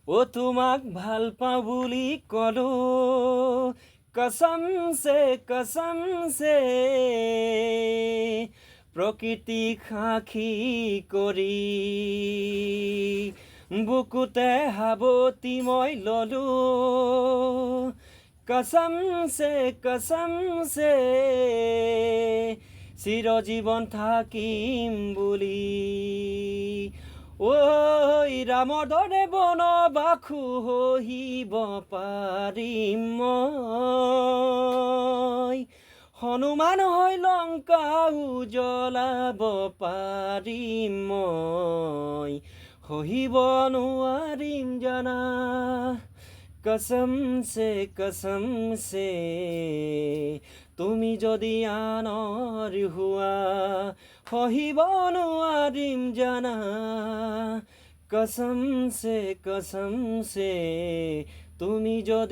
ও তোমাক ভাল পাওঁ বুলি কলো কসম সে প্ৰকৃতিক সাক্ষী কৰি বুকুতে সাৱটি মই ললো কসম সে চিৰজীৱন থাকিম বুলি ঐ ৰামৰ দৰে বনবাসু হৈব পাৰিম মই হনুমান হৈ লংকা উজ্বলাব পাৰিম মই সহিব নোৱাৰিম জানা কসম সে তুমি যদি আনৰ হোৱা সহিব নোৱাৰিম জানা কসম সে তুমি যদি